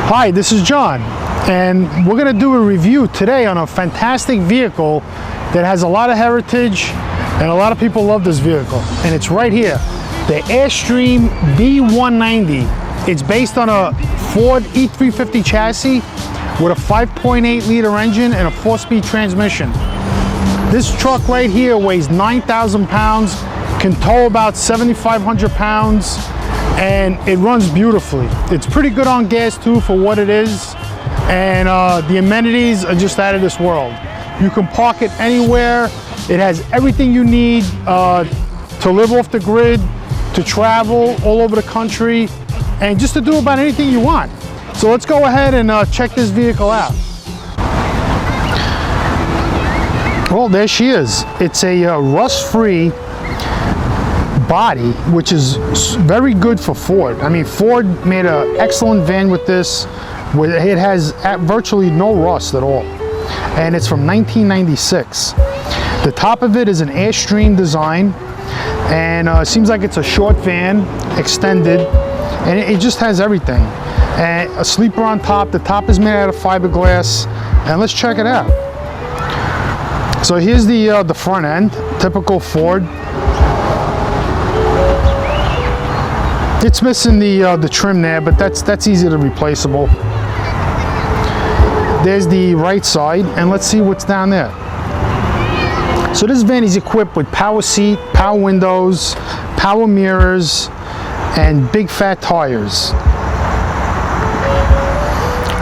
Hi, this is John, and we're going to do a review today on a fantastic vehicle that has a lot of heritage, and a lot of people love this vehicle, and it's right here, the Airstream B190. It's based on a Ford E350 chassis with a 5.8 liter engine and a 4-speed transmission. This truck right here weighs 9,000 pounds, can tow about 7,500 pounds, and it runs beautifully. It's pretty good on gas too for what it is, and the amenities are just out of this world. You can park it anywhere. It has everything you need to live off the grid, to travel all over the country, and just to do about anything you want. So let's go ahead and check this vehicle out. Well, there she is. It's a rust-free body, which is very good for Ford. I mean, Ford made an excellent van with this. It has virtually no rust at all, and it's from 1996. The top of it is an Airstream design, and it seems like it's a short van, extended, and it just has everything. And a sleeper on top. The top is made out of fiberglass, and let's check it out. So here's the front end, typical Ford. It's missing the trim there, but that's easy to replaceable. There's the right side, and let's see what's down there. So this van is equipped with power seat, power windows, power mirrors, and big fat tires.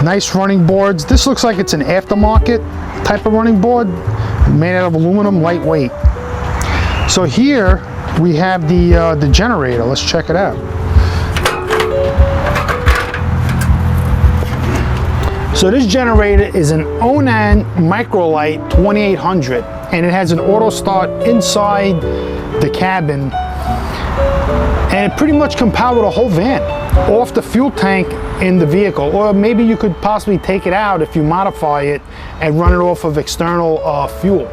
Nice running boards. This looks like it's an aftermarket type of running board, made out of aluminum, lightweight. So here we have the generator. Let's check it out. So this generator is an Onan Microlight 2800, and it has an auto start inside the cabin, and it pretty much can power the whole van off the fuel tank in the vehicle, or maybe you could possibly take it out if you modify it and run it off of external fuel.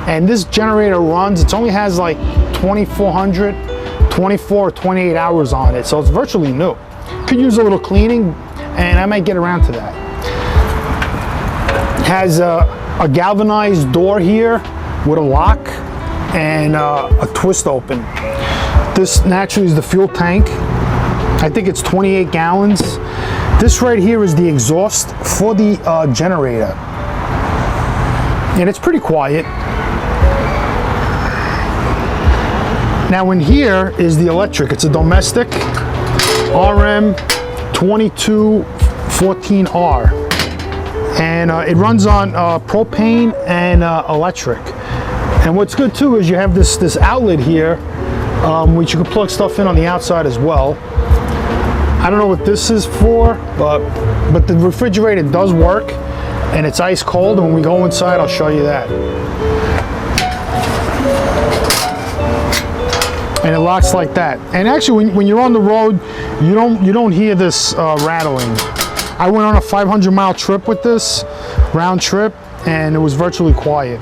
And this generator runs, it only has like 24 or 28 hours on it, so it's virtually new. Could use a little cleaning, and I might get around to that. Has a galvanized door here with a lock and a twist open. This naturally is the fuel tank. I think it's 28 gallons. This right here is the exhaust for the generator, and it's pretty quiet. Now in here is the electric. It's a domestic RM 2214R. And it runs on propane and electric. And what's good too is you have this outlet here, which you can plug stuff in on the outside as well. I don't know what this is for, but the refrigerator does work, and it's ice cold. And when we go inside, I'll show you that. And it locks like that. And actually, when you're on the road, you don't hear this rattling. I went on a 500-mile trip with this, round trip, and it was virtually quiet.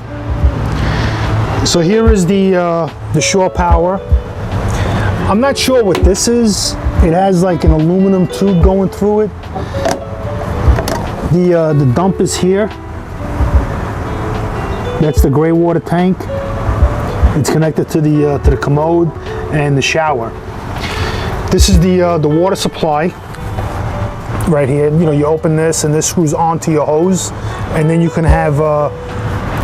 So here is the shore power. I'm not sure what this is. It has like an aluminum tube going through it. The dump is here. That's the gray water tank. It's connected to the commode and the shower. This is the water supply. Right here, you open this, and this screws onto your hose, and then you can have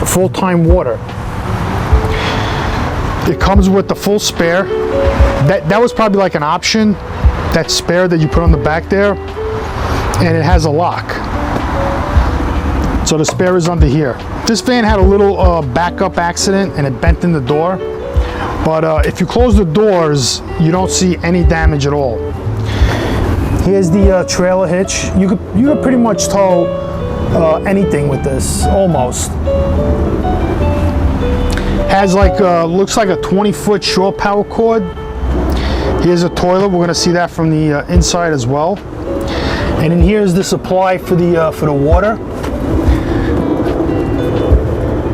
full-time water. It comes with the full spare. That was probably like an option, that spare that you put on the back there, and it has a lock. So the spare is under here. This van had a little backup accident, and it bent in the door, but if you close the doors, you don't see any damage at all. Here's the trailer hitch. You could pretty much tow anything with this, almost. Has like looks like a 20-foot shore power cord. Here's a toilet. We're gonna see that from the inside as well. And then here's the supply for the water.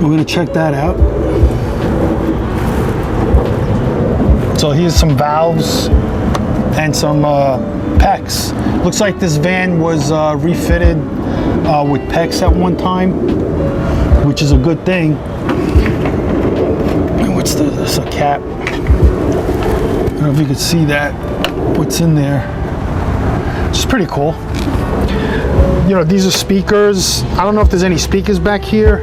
We're gonna check that out. So here's some valves and some PEX. Looks like this van was refitted with PEX at one time, which is a good thing. And what's this? A cap. I don't know if you can see that. What's in there? It's pretty cool. You know, these are speakers. I don't know if there's any speakers back here.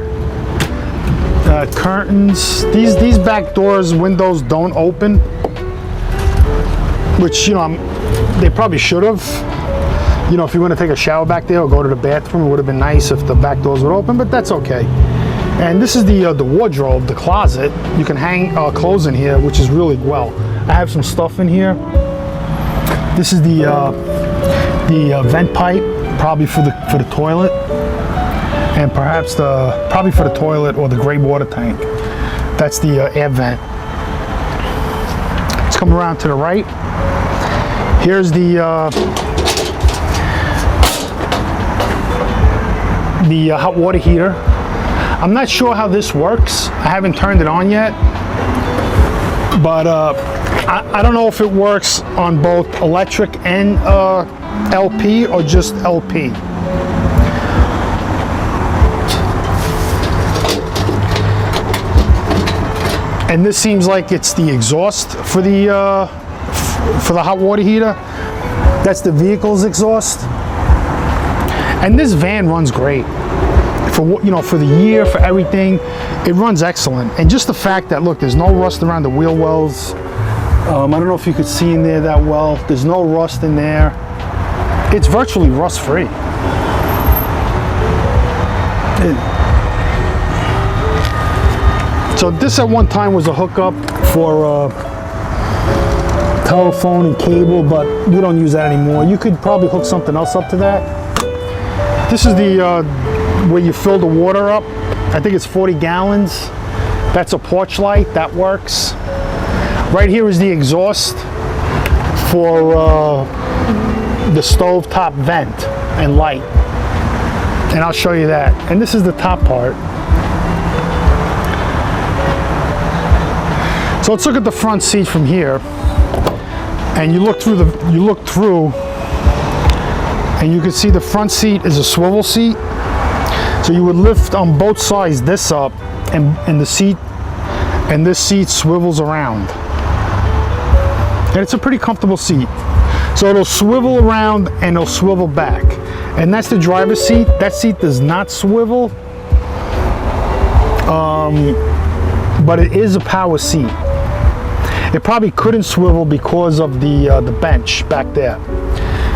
Curtains. These back doors, windows don't open, which, you know, they probably should have. You know, if you want to take a shower back there or go to the bathroom, it would have been nice if the back doors would open, but that's okay. And this is the wardrobe, the closet. You can hang clothes in here, which is really well. I have some stuff in here. This is the vent pipe, probably for the toilet, and perhaps probably for the toilet or the gray water tank. That's the air vent. Let's come around to the right. Here's the hot water heater. I'm not sure how this works. I haven't turned it on yet, but I don't know if it works on both electric and LP or just LP. And this seems like it's the exhaust for the hot water heater. That's the vehicle's exhaust. And this van runs great. For, you know, for the year, for everything, it runs excellent. And just the fact that, look, there's no rust around the wheel wells. I don't know if you could see in there that well. There's no rust in there. It's virtually rust-free. So this at one time was a hookup for telephone and cable, but we don't use that anymore. You could probably hook something else up to that. This is the where you fill the water up. I think it's 40 gallons. That's a porch light, that works. Right here is the exhaust for the stovetop vent and light. And I'll show you that. And this is the top part. So let's look at the front seat from here. And you look through and you can see the front seat is a swivel seat. So you would lift on both sides this up, and the seat, and this seat swivels around. And it's a pretty comfortable seat. So it'll swivel around and it'll swivel back. And that's the driver's seat. That seat does not swivel, but it is a power seat. It probably couldn't swivel because of the bench back there.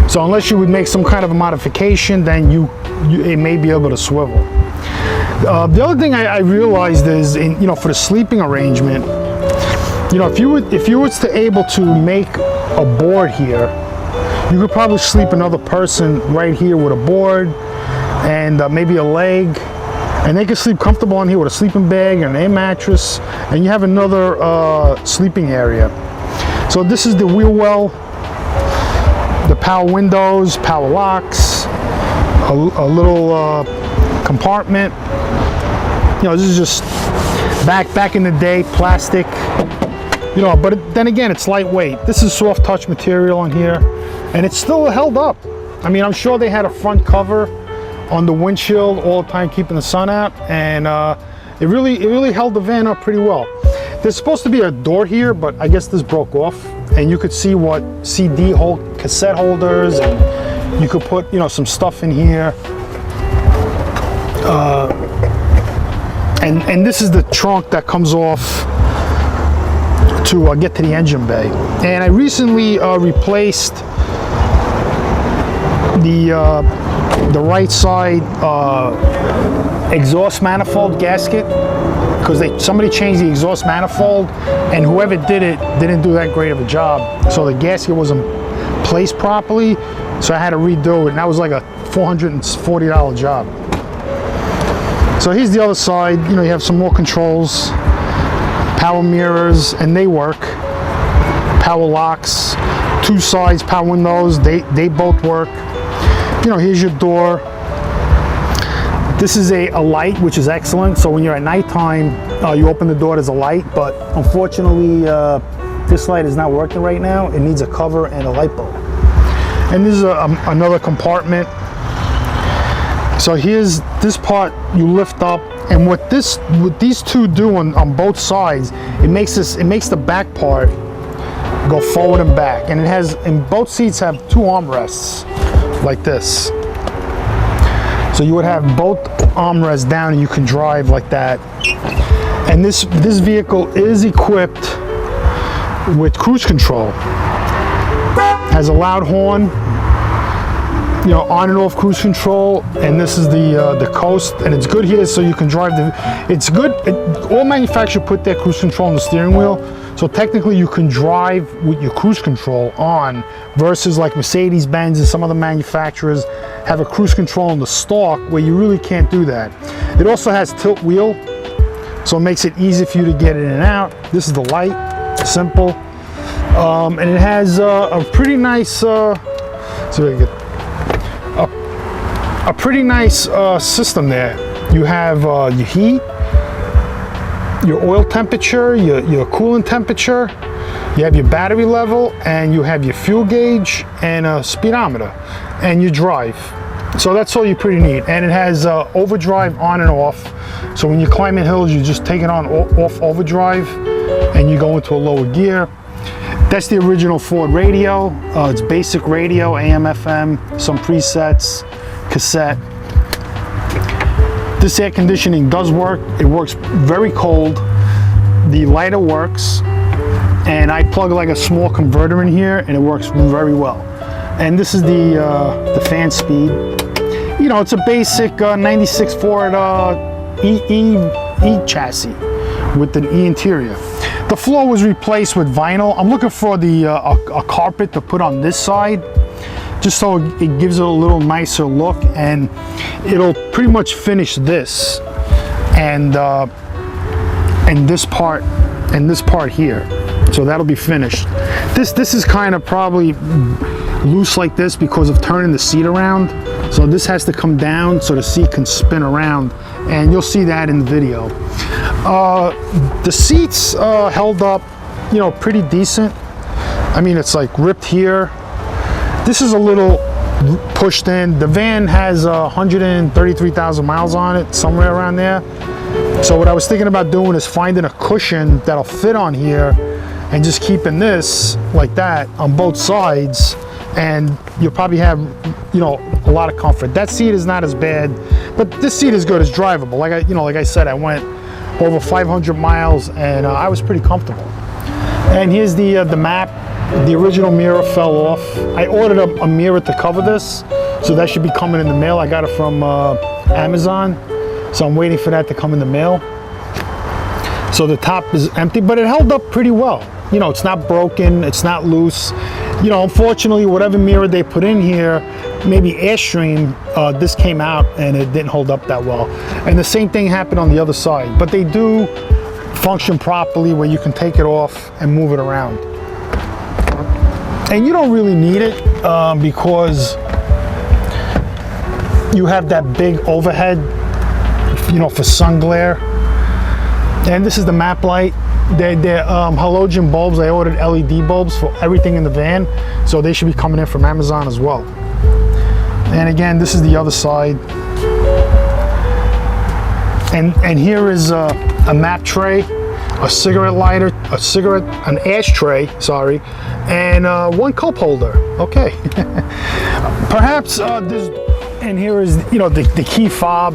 So unless you would make some kind of a modification, then it may be able to swivel. The other thing I realized is, for the sleeping arrangement, if you was to able to make a board here, you could probably sleep another person right here with a board and maybe a leg, and they could sleep comfortable on here with a sleeping bag and an air mattress, and you have another sleeping area. So this is the wheel well, the power windows, power locks, a little compartment. This is just back in the day, plastic. But then again, it's lightweight. This is soft touch material on here, and it's still held up. I mean, I'm sure they had a front cover on the windshield all the time, keeping the sun out, and it really held the van up pretty well. There's supposed to be a door here, but I guess this broke off, and you could see what cassette holders, and you could put some stuff in here. And this is the trunk that comes off to get to the engine bay. And I recently replaced the right side exhaust manifold gasket, because somebody changed the exhaust manifold, and whoever did it didn't do that great of a job. So the gasket wasn't placed properly, so I had to redo it, and that was like a $440 job. So here's the other side. You have some more controls, power mirrors, and they work. Power locks, two sides, power windows, they both work. Here's your door. This is a light, which is excellent. So when you're at nighttime, you open the door, there's a light, but unfortunately, This light is not working right now. It needs a cover and a light bulb. And this is another compartment. So here's this part you lift up, and what these two do on both sides, it makes the back part go forward and back. And it has, and both seats have two armrests like this. So you would have both armrests down and you can drive like that. And this vehicle is equipped with cruise control. Has a loud horn, you know, on and off cruise control, and this is the coast, and it's good here so you can drive it's good. All manufacturers put their cruise control on the steering wheel, so technically you can drive with your cruise control on, versus like Mercedes-Benz and some other manufacturers have a cruise control on the stalk where you really can't do that. It also has tilt wheel, so it makes it easy for you to get in and out. This is the light, simple, and it has a pretty nice a pretty nice system there. You have your heat, your oil temperature, your coolant temperature, you have your battery level, and you have your fuel gauge and a speedometer, and your drive. So that's all you pretty neat. And it has overdrive on and off. So when you're climbing hills, you just take it on off overdrive and you go into a lower gear. That's the original Ford radio. It's basic radio, AM, FM, some presets, cassette. This air conditioning does work. It works very cold. The lighter works, and I plug like a small converter in here, and it works very well. And this is the fan speed. You know, it's a basic 96 Ford E chassis with an E interior. The floor was replaced with vinyl. I'm looking for a carpet to put on this side, just so it gives it a little nicer look, and it'll pretty much finish this and this part here. So that'll be finished. This is kind of probably loose like this because of turning the seat around. So this has to come down so the seat can spin around, and you'll see that in the video. The seats held up, you know, pretty decent. I mean, it's like ripped here. This is a little pushed in. The van has 133,000 miles on it, somewhere around there. So what I was thinking about doing is finding a cushion that'll fit on here and just keeping this like that on both sides, and you'll probably have, you know, a lot of comfort. That seat is not as bad, but this seat is good. It's drivable. Like I said, I went over 500 miles and I was pretty comfortable. And here's the map. The original mirror fell off. I ordered a mirror to cover this, so that should be coming in the mail. I got it from Amazon, so I'm waiting for that to come in the mail. So the top is empty, but it held up pretty well. You know, it's not broken, it's not loose. You know, unfortunately, whatever mirror they put in here, maybe Airstream, this came out and it didn't hold up that well. And the same thing happened on the other side, but they do function properly where you can take it off and move it around. And you don't really need it because you have that big overhead, you know, for sun glare. And this is the map light. They're halogen bulbs. I ordered LED bulbs for everything in the van, so they should be coming in from Amazon as well. And again, this is the other side. And here is a map tray, a cigarette lighter, an ashtray, sorry, and one cup holder. Okay. Perhaps this, and here is, you know, the key fob.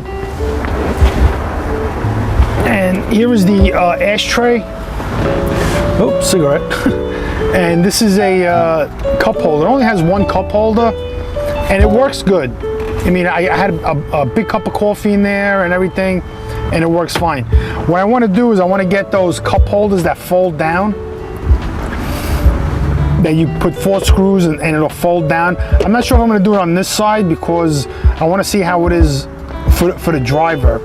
And here is the ashtray. Oops, cigarette. And this is a cup holder. It only has one cup holder, and it works good. I mean, I had a big cup of coffee in there and everything, and it works fine. What I want to do is I want to get those cup holders that fold down, that you put 4 screws and it'll fold down. I'm not sure if I'm going to do it on this side because I want to see how it is for the driver.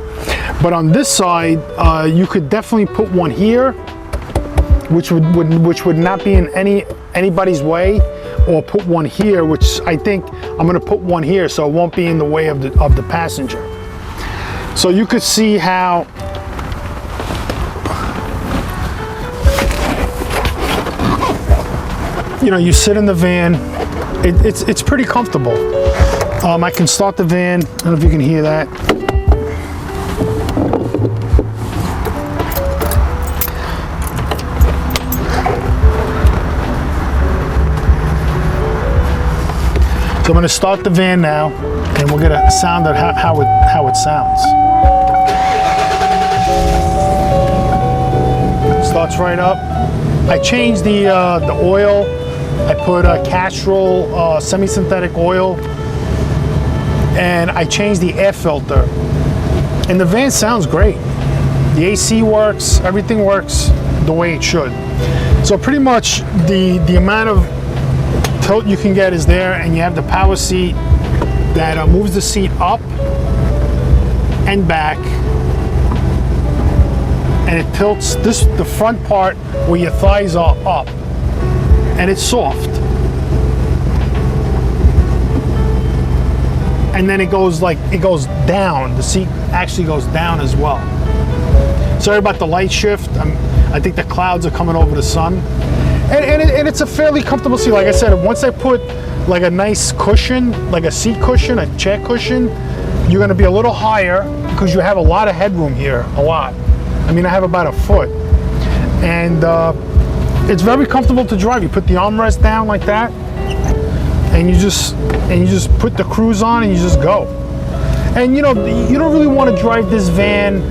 But on this side, you could definitely put one here, which would not be in anybody's way, or put one here, which I think I'm going to put one here so it won't be in the way of the passenger. So you could see how you know, you sit in the van, it's pretty comfortable. I can start the van, I don't know if you can hear that. So I'm going to start the van now, and we'll get a sound of how it sounds. Starts right up. I changed the oil. I put a Castrol semi-synthetic oil, and I changed the air filter. And the van sounds great. The AC works, everything works the way it should. So pretty much the amount of tilt you can get is there, and you have the power seat that moves the seat up and back, and it tilts the front part where your thighs are up, and it's soft. And then it goes down. The seat actually goes down as well. Sorry about the light shift. I think the clouds are coming over the sun. And it's a fairly comfortable seat. Like I said, once I put like a nice cushion, like a seat cushion, a chair cushion, you're gonna be a little higher because you have a lot of headroom here, a lot. I mean, I have about a foot. And it's very comfortable to drive. You put the armrest down like that, and you just put the cruise on and you just go. And you know, you don't really want to drive this van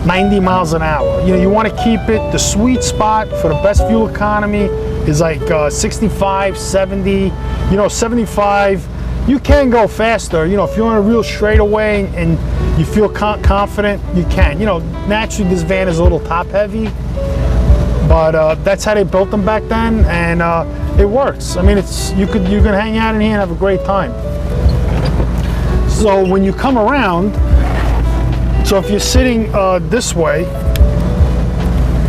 90 miles an hour. You know, you want to keep it, the sweet spot for the best fuel economy is like 65, 70, you know, 75. You can go faster, you know, if you're on a real straightaway and you feel confident, you can. You know, naturally this van is a little top heavy, but that's how they built them back then, and it works. I mean, you can hang out in here and have a great time. So when you come around, so if you're sitting this way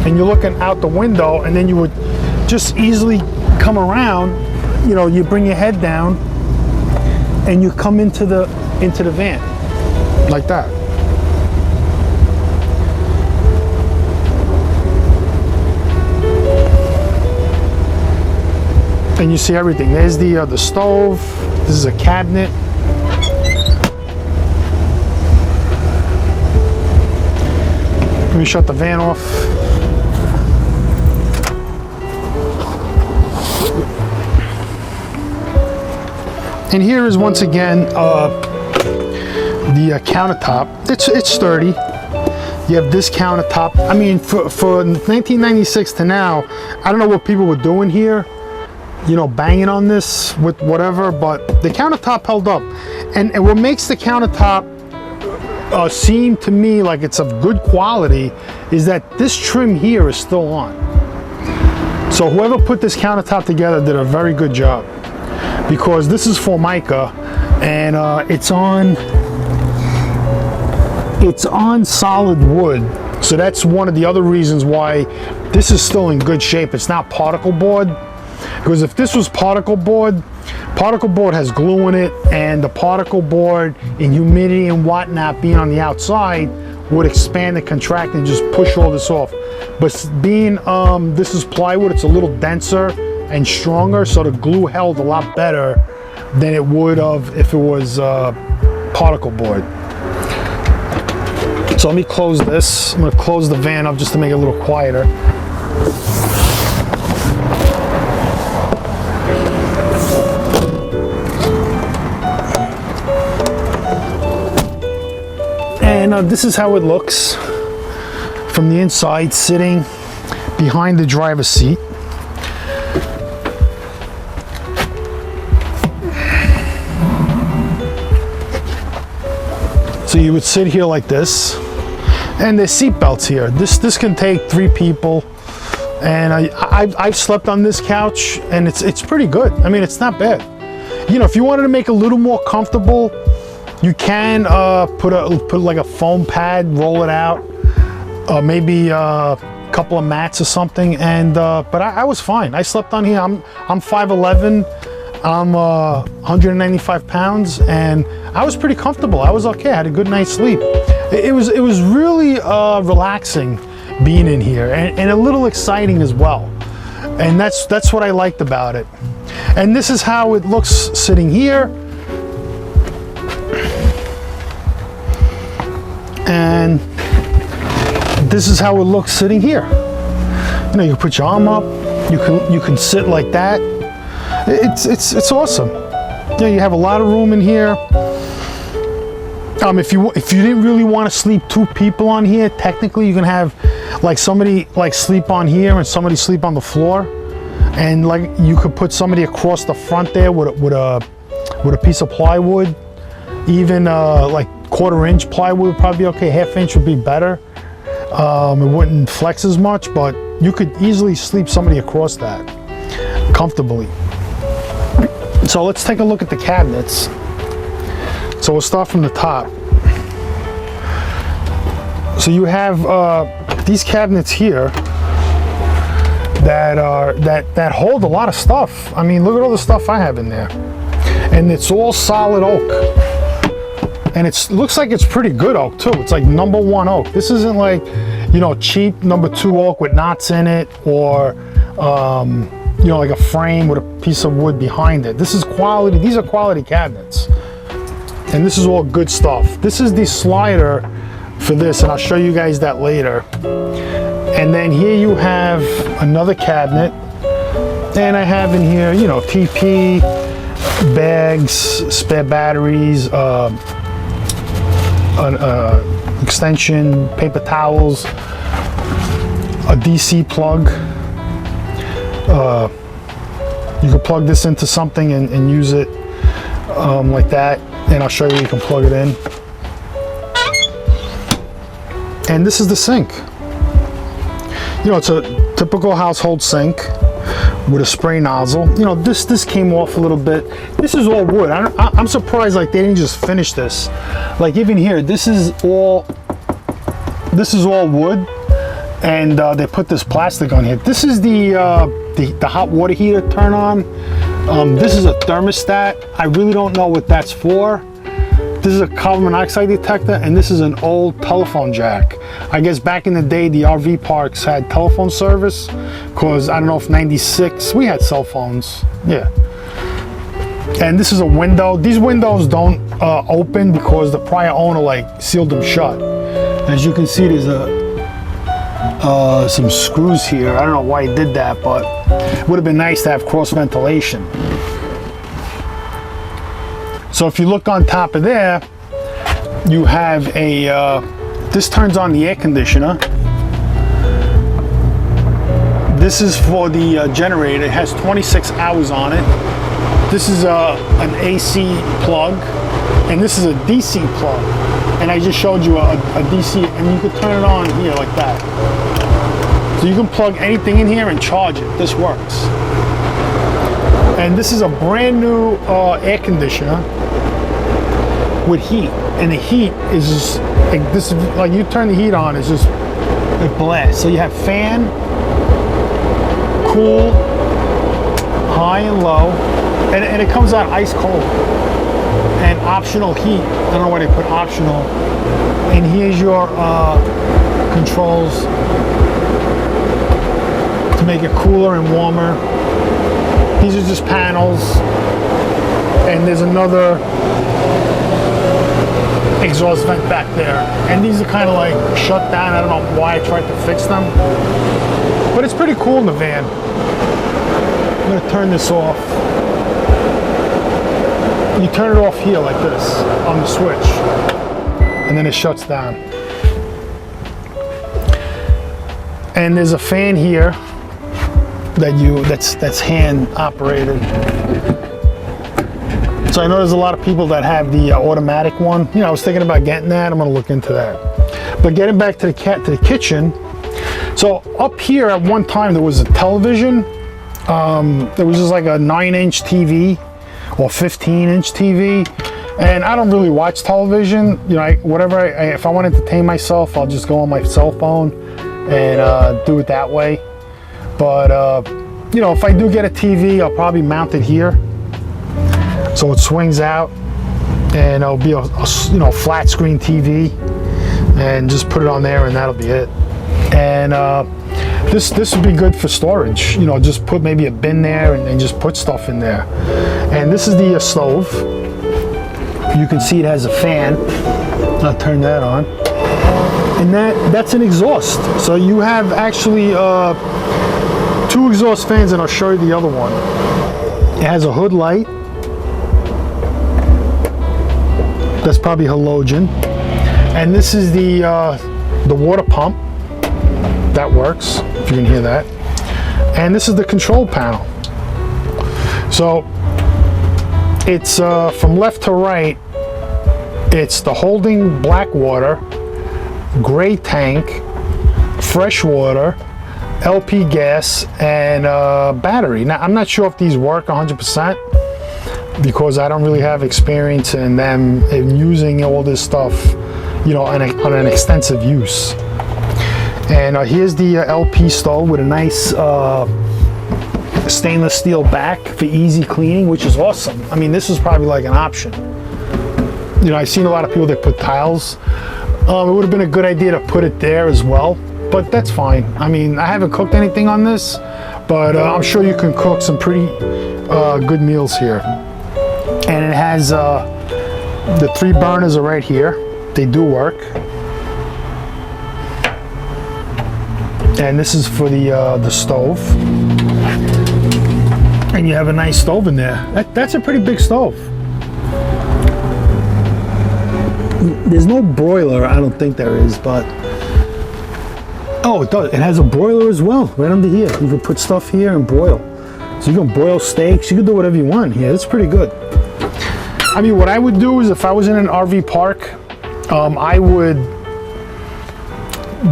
and you're looking out the window, and then you would just easily come around, you know, you bring your head down and you come into the van like that. And you see everything. There's the stove. This is a cabinet. Let me shut the van off. And here is once again the countertop. It's sturdy. You have this countertop. I mean, for 1996 to now, I don't know what people were doing here, you know, banging on this with whatever, but the countertop held up. And what makes the countertop seem to me like it's of good quality is that this trim here is still on. So whoever put this countertop together did a very good job, because this is Formica, and it's on solid wood. So that's one of the other reasons why this is still in good shape. It's not particle board, because if this was particle board has glue in it, and the particle board and humidity and whatnot being on the outside would expand and contract and just push all this off. But being this is plywood, it's a little denser and stronger, so the glue held a lot better than it would have if it was particle board. So let me close this. I'm going to close the van up just to make it a little quieter. And this is how it looks from the inside, sitting behind the driver's seat. So you would sit here like this, and there's seat belts here. This can take 3 people, and I've slept on this couch, and it's pretty good. I mean, it's not bad. You know, if you wanted to make it a little more comfortable, you can put like a foam pad, roll it out, maybe a couple of mats or something, and but I was fine. I slept on here. I'm 5'11". I'm 195 pounds, and I was pretty comfortable. I was okay. I had a good night's sleep. It was really relaxing being in here, and a little exciting as well. And that's what I liked about it. And this is how it looks sitting here. And this is how it looks sitting here. You know, you can put your arm up, you can sit like that. It's awesome. You know, you have a lot of room in here. If you didn't really want to sleep 2 people on here, technically you can have like somebody like sleep on here and somebody sleep on the floor, and like you could put somebody across the front there with a piece of plywood. Even like 1/4 inch plywood would probably be okay. 1/2 inch would be better. It wouldn't flex as much, but you could easily sleep somebody across that comfortably. So let's take a look at the cabinets. So we'll start from the top. So you have these cabinets here that hold a lot of stuff. I mean, look at all the stuff I have in there, and it's all solid oak. And it looks like it's pretty good oak too. It's like #1 oak. This isn't like, you know, cheap #2 oak with knots in it, or you know, like a frame with a piece of wood behind it. This is quality. These are quality cabinets, and this is all good stuff. This is the slider for this, and I'll show you guys that later. And then here you have another cabinet, and I have in here, you know, TP, bags, spare batteries, an extension, paper towels, a DC plug. You can plug this into something and use it like that, and I'll show you can plug it in. And this is the sink. You know, it's a typical household sink with a spray nozzle. You know, this came off a little bit. This is all wood. I'm surprised like they didn't just finish this. Like even here, this is all wood, and they put this plastic on here. This is the hot water heater turn on. This is a thermostat. I really don't know what that's for. This is a carbon monoxide detector, and this is an old telephone jack. I guess back in the day, the RV parks had telephone service, because I don't know if '96, we had cell phones, yeah. And this is a window. These windows don't open because the prior owner like sealed them shut. As you can see, there's some screws here. I don't know why he did that, but it would have been nice to have cross ventilation. So if you look on top of there, you have this turns on the air conditioner. This is for the generator. It has 26 hours on it. This is an AC plug, and this is a DC plug. And I just showed you a DC, and you can turn it on here like that. So you can plug anything in here and charge it. This works. And this is a brand new air conditioner with heat, and the heat is just like this. Like you turn the heat on, it's just it blasts. So you have fan, cool, high and low, and it comes out ice cold. And optional heat. I don't know why they put optional. And here's your controls to make it cooler and warmer. These are just panels, and there's another exhaust vent back there, and these are kind of like shut down. I don't know why I tried to fix them, but it's pretty cool in the van. I'm going to turn this off. You turn it off here like this on the switch, and then it shuts down. And there's a fan here that's hand operated. So I know there's a lot of people that have the automatic one. You know, I was thinking about getting that. I'm going to look into that. But getting back to the kitchen. So up here at one time there was a television. There was just like a 9-inch TV or 15-inch TV. And I don't really watch television. You know, if I want to entertain myself, I'll just go on my cell phone and do it that way. But you know, if I do get a TV, I'll probably mount it here, so it swings out, and it'll be a you know, flat screen TV, and just put it on there, and that'll be it. And this would be good for storage. You know, just put maybe a bin there and just put stuff in there. And this is the stove. You can see it has a fan. I'll turn that on. And that's an exhaust. So you have actually 2 exhaust fans, and I'll show you the other one. It has a hood light. That's probably halogen. And this is the water pump. That works, if you can hear that. And this is the control panel. So it's from left to right, it's the holding black water, gray tank, fresh water, LP gas, and battery. Now, I'm not sure if these work 100% because I don't really have experience in them in using all this stuff, you know, on an extensive use. And here's the LP stove with a nice stainless steel back for easy cleaning, which is awesome. I mean, this is probably like an option. You know, I've seen a lot of people that put tiles. It would have been a good idea to put it there as well, but that's fine. I mean, I haven't cooked anything on this, but I'm sure you can cook some pretty good meals here. And it has the 3 burners are right here. They do work. And this is for the stove. And you have a nice stove in there. That's a pretty big stove. There's no broiler, I don't think there is, but oh, it does. It has a broiler as well, right under here. You can put stuff here and broil. So you can broil steaks. You can do whatever you want here. It's pretty good. I mean, what I would do is if I was in an RV park, I would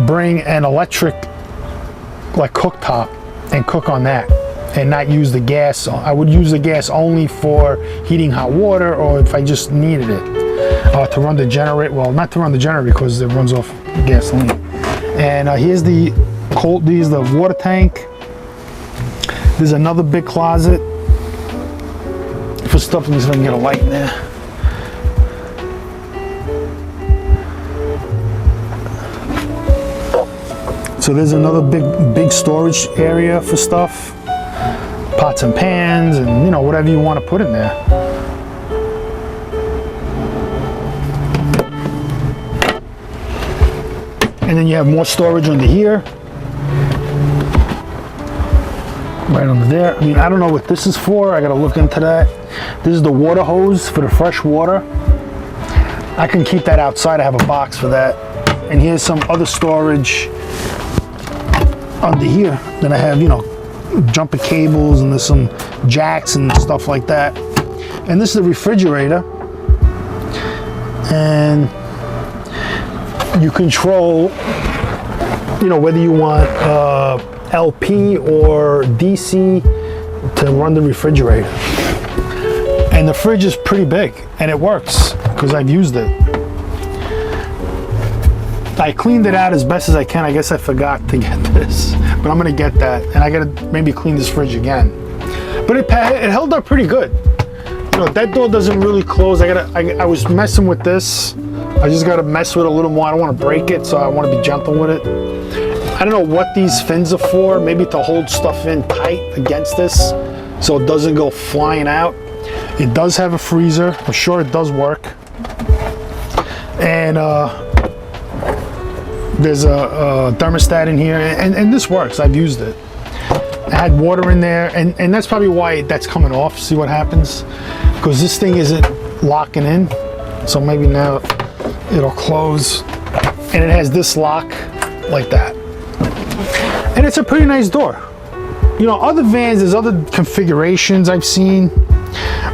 bring an electric like cooktop and cook on that and not use the gas. I would use the gas only for heating hot water or if I just needed it to run the generator. Well, not to run the generator because it runs off gasoline. And here's the water tank. There's another big closet for stuff. Let me see if I can get a light in there. So there's another big storage area for stuff, pots and pans, and you know, whatever you want to put in there. And then you have more storage under here, right under there. I mean, I don't know what this is for. I gotta look into that. This is the water hose for the fresh water. I can keep that outside. I have a box for that. And here's some other storage under here. Then I have, you know, jumper cables, and there's some jacks and stuff like that. And this is the refrigerator. And you control, you know, whether you want LP or DC to run the refrigerator. And the fridge is pretty big, and it works because I've used it. I cleaned it out as best as I can. I guess I forgot to get this, but I'm gonna get that, and I gotta maybe clean this fridge again. But it held up pretty good. You know, that door doesn't really close. I was messing with this. I just gotta mess with it a little more. I don't want to break it, so I want to be gentle with it. I don't know what these fins are for. Maybe to hold stuff in tight against this, so it doesn't go flying out. It does have a freezer. I'm sure it does work. And there's a thermostat in here, and this works. I've used it. I had water in there, and that's probably why that's coming off. See what happens? Because this thing isn't locking in. So maybe now it'll close. And it has this lock like that. And it's a pretty nice door. You know, other vans, there's other configurations I've seen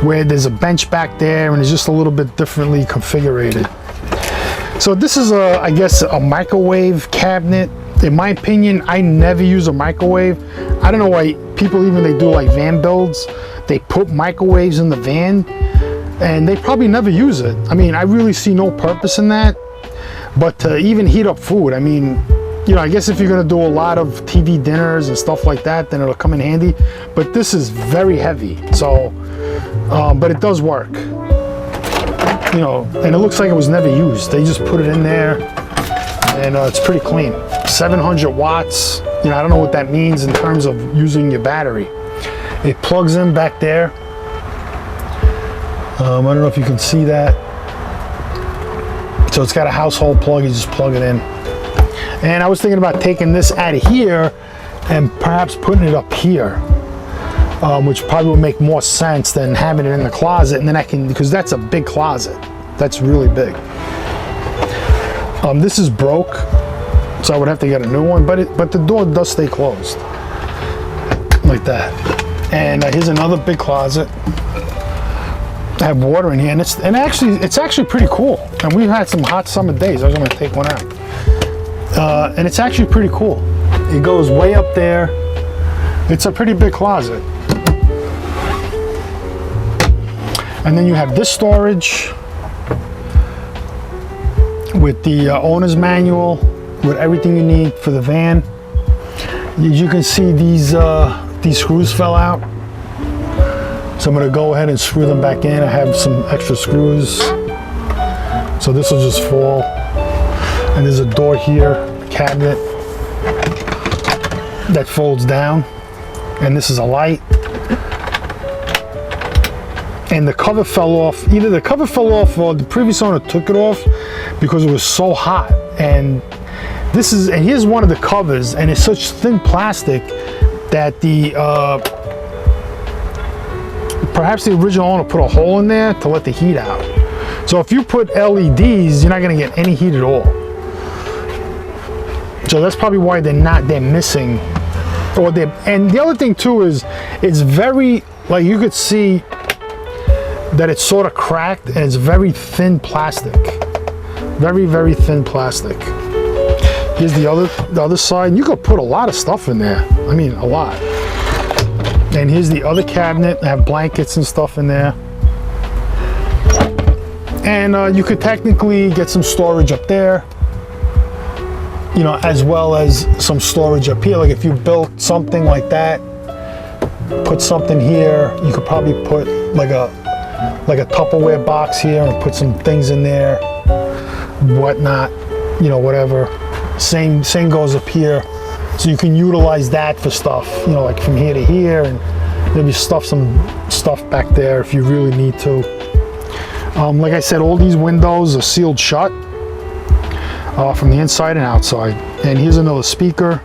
where there's a bench back there and it's just a little bit differently configured. So this is I guess a microwave cabinet. In my opinion, I never use a microwave. I don't know why people, even they do like van builds, they put microwaves in the van and they probably never use it. I mean, I really see no purpose in that. But to even heat up food, I mean, you know, I guess if you're gonna do a lot of TV dinners and stuff like that, then it'll come in handy. But this is very heavy, so, but it does work. You know, and it looks like it was never used. They just put it in there, and it's pretty clean. 700 watts. You know, I don't know what that means in terms of using your battery. It plugs in back there. I don't know if you can see that. So it's got a household plug, you just plug it in. And I was thinking about taking this out of here and perhaps putting it up here, which probably would make more sense than having it in the closet. And then I can, because that's a big closet. That's really big. This is broke, so I would have to get a new one, but the door does stay closed, like that. And here's another big closet. I have water in here, and it's actually pretty cool. And we've had some hot summer days. I was going to take one out, and it's actually pretty cool. It goes way up there. It's a pretty big closet. And then you have this storage with the owner's manual, with everything you need for the van. As you can see, these screws fell out. So I'm going to go ahead and screw them back in. I have some extra screws. So this will just fall. And there's a door here, cabinet, that folds down. And this is a light. And the cover fell off. Either the cover fell off or the previous owner took it off because it was so hot. And here's one of the covers, and it's such thin plastic that perhaps the original owner put a hole in there to let the heat out. So if you put LEDs, you're not going to get any heat at all. So that's probably why they're missing. And the other thing too is it's very, like, you could see that it's sort of cracked, and it's very thin plastic. Very, very thin plastic. Here's the other side. You could put a lot of stuff in there. I mean, a lot. And here's the other cabinet. I have blankets and stuff in there. And you could technically get some storage up there, you know, as well as some storage up here. Like if you built something like that, put something here, you could probably put like a Tupperware box here and put some things in there, whatnot, you know, whatever. Same goes up here. So you can utilize that for stuff, you know, like from here to here, and maybe stuff some stuff back there if you really need to. Like I said, all these windows are sealed shut from the inside and outside. And here's another speaker.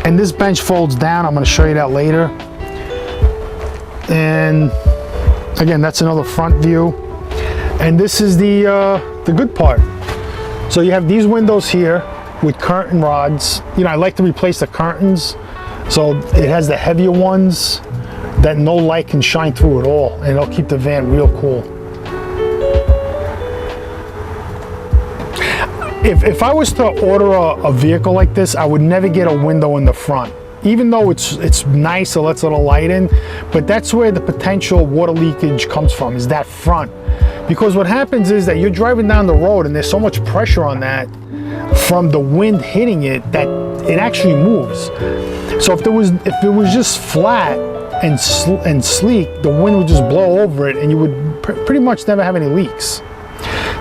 And this bench folds down. I'm going to show you that later. And again, that's another front view. And this is the good part. So you have these windows here with curtain rods. You know, I like to replace the curtains, so it has the heavier ones that no light can shine through at all, and it'll keep the van real cool. If I was to order a vehicle like this, I would never get a window in the front, even though it's nice, it lets a little light in, but that's where the potential water leakage comes from, is that front. Because what happens is that you're driving down the road and there's so much pressure on that from the wind hitting it that it actually moves. So if it was just flat and sleek, the wind would just blow over it and you would pretty much never have any leaks.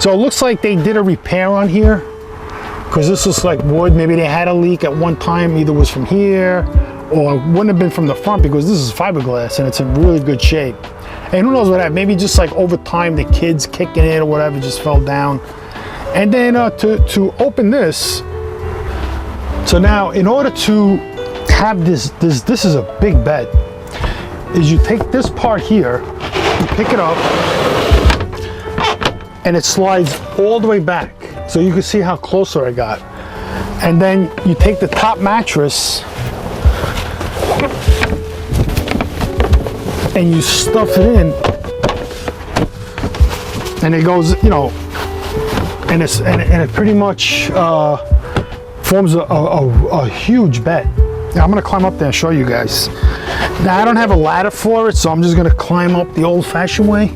So it looks like they did a repair on here, because this looks like wood. Maybe they had a leak at one time, either was from here or it wouldn't have been from the front, because this is fiberglass and it's in really good shape. And who knows what happened, maybe just like over time the kids kicking it or whatever just fell down. And then to open this, so now in order to have this is a big bed, is you take this part here, you pick it up, and it slides all the way back. So you can see how closer I got. And then you take the top mattress and you stuff it in, and it goes, you know, and it pretty much forms a huge bed. Now I'm gonna climb up there and show you guys. Now I don't have a ladder for it, so I'm just gonna climb up the old-fashioned way.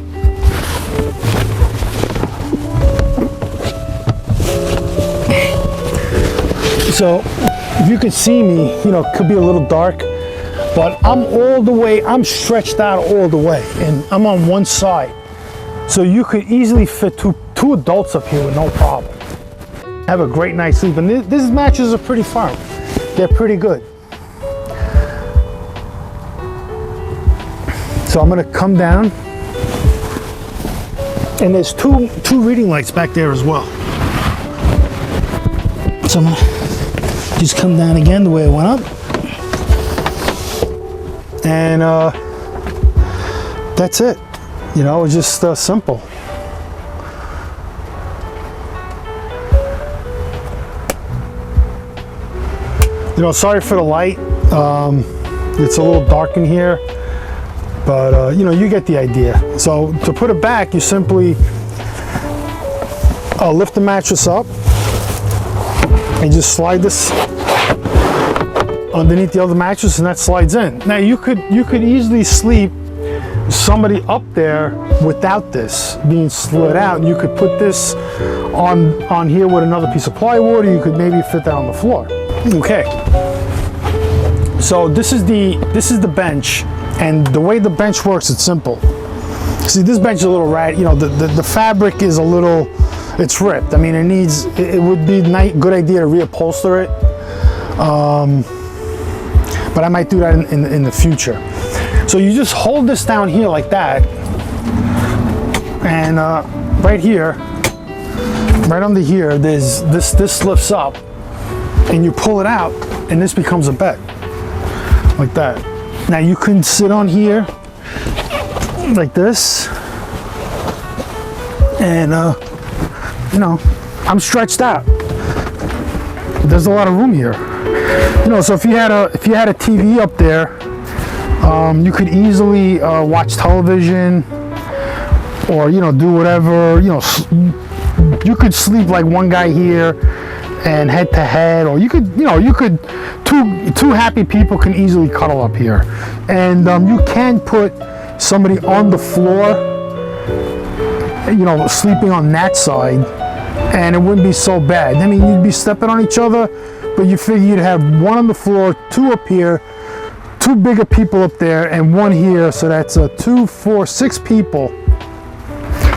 So if you can see me, you know, it could be a little dark, but I'm stretched out all the way, and I'm on one side. So you could easily fit two adults up here with no problem. have a great night's sleep. And these mattresses are pretty firm. They're pretty good. So I'm gonna come down, and there's two reading lights back there as well. So I'm gonna just come down again the way it went up. And that's it. You know, it's just simple. You know, sorry for the light. It's a little dark in here, but you know, you get the idea. So to put it back, you simply lift the mattress up and just slide this underneath the other mattress, and that slides in. Now you could easily sleep somebody up there without this being slid out. You could put this on here with another piece of plywood, or you could maybe fit that on the floor. Okay, so this is the bench, and the way the bench works, it's simple. See, this bench is a little you know, the fabric is a little, it's ripped. I mean, it would be a good idea to reupholster it, but I might do that in the future. So you just hold this down here like that, and right here, right under here, this lifts up, and you pull it out, and this becomes a bed, like that. Now you can sit on here, like this, and you know, I'm stretched out. There's a lot of room here. You know, so if you had a TV up there, you could easily watch television, or, you know, do whatever. You know, you could sleep like one guy here and head to head, or you could, you know, two happy people can easily cuddle up here. And you can put somebody on the floor, you know, sleeping on that side, and it wouldn't be so bad. I mean, you'd be stepping on each other, but you figure you'd have one on the floor, two up here, two bigger people up there, and one here. So that's 2, 4, 6 people.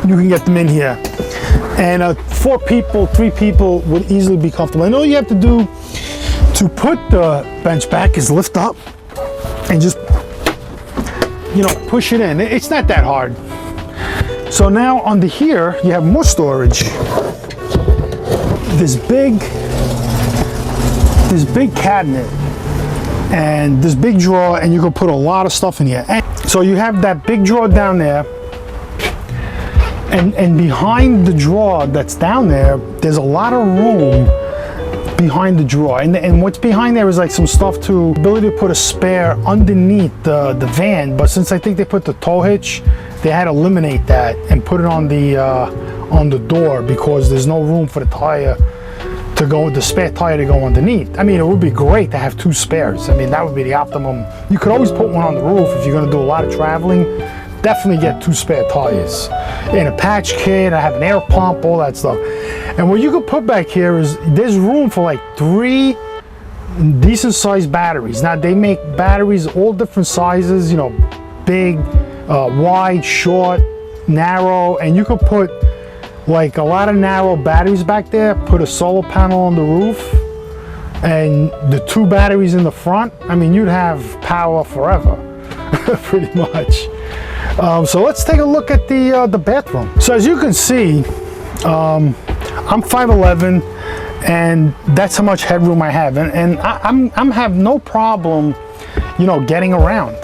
You can get them in here. And 4 people, 3 people would easily be comfortable. And all you have to do to put the bench back is lift up and just, you know, push it in. It's not that hard. So now under here, you have more storage. This big cabinet and this big drawer, and you can put a lot of stuff in here. And so you have that big drawer down there, and behind the drawer that's down there, there's a lot of room behind the drawer. And what's behind there is like some stuff to ability to put a spare underneath the van. But since I think they put the tow hitch, they had to eliminate that and put it on the door, because there's no room for the tire to go, the spare tire to go underneath. I mean, it would be great to have 2 spares. I mean, that would be the optimum. You could always put one on the roof if you're going to do a lot of traveling. Definitely get 2 spare tires in a patch kit. I have an air pump, all that stuff. And what you could put back here is there's room for like 3 decent sized batteries. Now they make batteries all different sizes, you know, big, wide, short, narrow, and you could put like a lot of narrow batteries back there, put a solar panel on the roof, and the 2 batteries in the front. I mean, you'd have power forever, pretty much. So let's take a look at the bathroom. So as you can see, I'm 5'11", and that's how much headroom I have, and I'm have no problem, you know, getting around.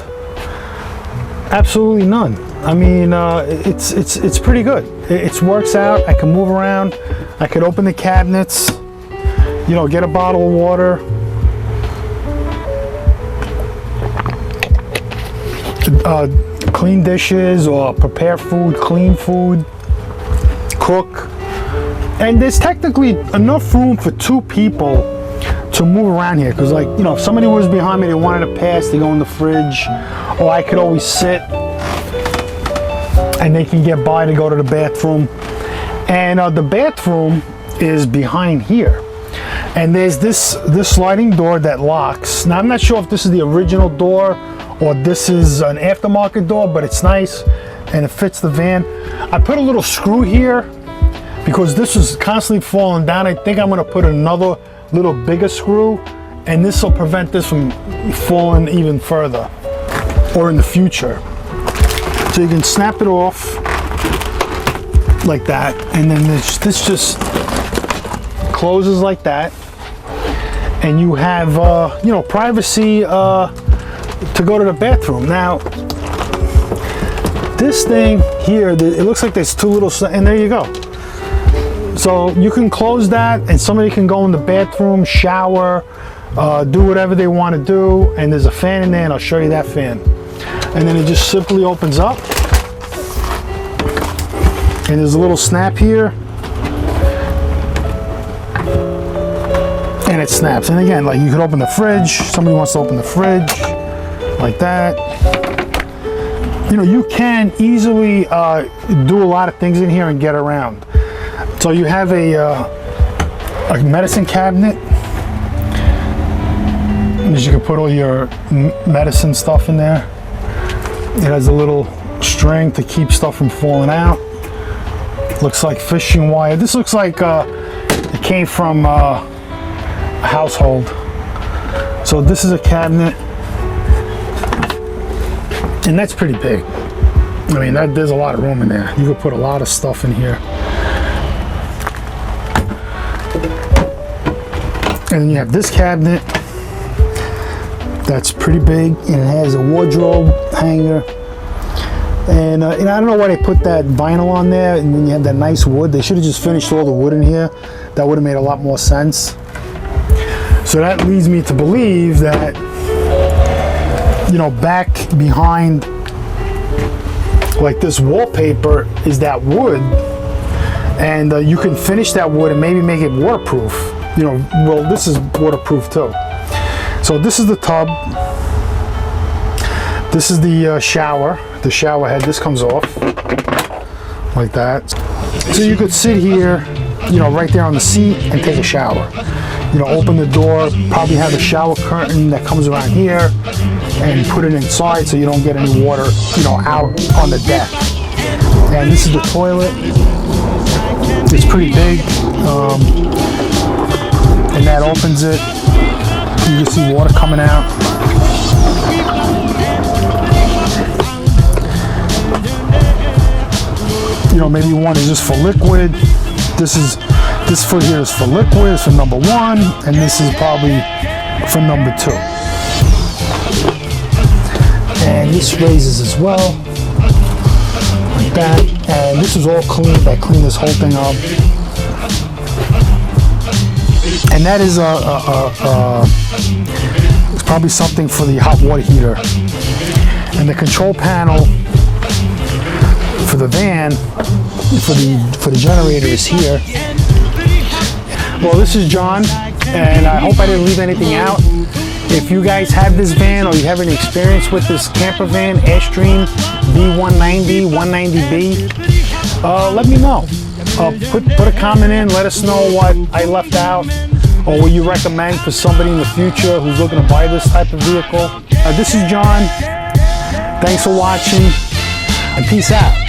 Absolutely none. I mean, it's pretty good. It works out. I can move around. I could open the cabinets, you know, get a bottle of water. Clean dishes, or prepare food, clean food, cook. And there's technically enough room for 2 people to move around here, because, like, you know, if somebody was behind me, they wanted to pass, they go in the fridge, or I could always sit and they can get by to go to the bathroom. And the bathroom is behind here, and there's this sliding door that locks. Now I'm not sure if this is the original door or this is an aftermarket door, but it's nice and it fits the van. I put a little screw here because this is constantly falling down, I think I'm gonna put another little bigger screw, and this will prevent this from falling even further or in the future. So you can snap it off like that, and then this just closes like that, and you have you know, privacy to go to the bathroom. Now this thing here, it looks like there's two little, and there you go. So you can close that, and somebody can go in the bathroom, shower, do whatever they want to do, and there's a fan in there, and I'll show you that fan. And then it just simply opens up, and there's a little snap here, and it snaps. And again, like, you could open the fridge, somebody wants to open the fridge like that. You know, you can easily do a lot of things in here and get around. So you have a medicine cabinet, and you can put all your medicine stuff in there. It has a little string to keep stuff from falling out. Looks like fishing wire. This looks like it came from a household. So this is a cabinet, and that's pretty big. I mean, there's a lot of room in there. You could put a lot of stuff in here. And then you have this cabinet that's pretty big, and it has a wardrobe hanger. And I don't know why they put that vinyl on there, and then you have that nice wood. They should have just finished all the wood in here. That would have made a lot more sense. So that leads me to believe that, you know, back behind like this wallpaper is that wood, and you can finish that wood and maybe make it waterproof. You know, well, this is waterproof too. So this is the tub. This is the shower head. This comes off like that. So you could sit here, you know, right there on the seat and take a shower. You know, open the door, probably have a shower curtain that comes around here, and put it inside so you don't get any water, you know, out on the deck. And this is the toilet. It's pretty big, and that opens it. You can see water coming out. You know, maybe one is just for liquid. This foot here is for liquid, it's for number one, and this is probably for number two. And this raises as well, like that. And this is all cleaned. I cleaned this whole thing up. And that is it's probably something for the hot water heater. And the control panel for the van, for the generator, is here. Well, this is John, and I hope I didn't leave anything out. If you guys have this van, or you have any experience with this camper van, Airstream B190 190B, let me know. Put a comment in, let us know what I left out, or what you recommend for somebody in the future who's looking to buy this type of vehicle. This is John. Thanks for watching, and peace out.